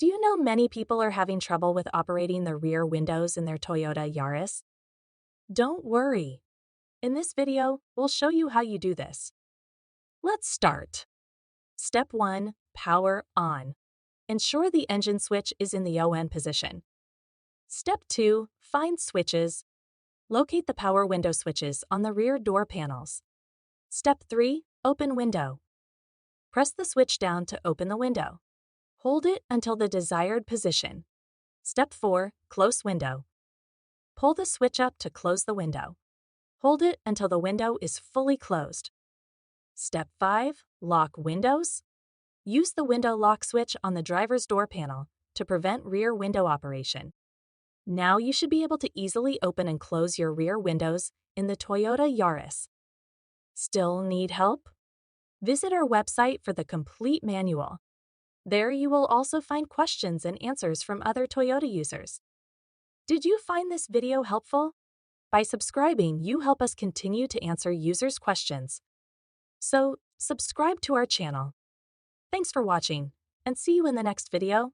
Do you know many people are having trouble with operating the rear windows in their Toyota Yaris? Don't worry. In this video, we'll show you how you do this. Let's start. Step 1. Power on. Ensure the engine switch is in the ON position. Step 2. Find switches. Locate the power window switches on the rear door panels. Step 3. Open window. Press the switch down to open the window. Hold it until the desired position. Step 4. Close window. Pull the switch up to close the window. Hold it until the window is fully closed. Step 5. Lock windows. Use the window lock switch on the driver's door panel to prevent rear window operation. Now you should be able to easily open and close your rear windows in the Toyota Yaris. Still need help? Visit our website for the complete manual. There you will also find questions and answers from other Toyota users. Did you find this video helpful? By subscribing, you help us continue to answer users' questions. So, subscribe to our channel. Thanks for watching, and see you in the next video.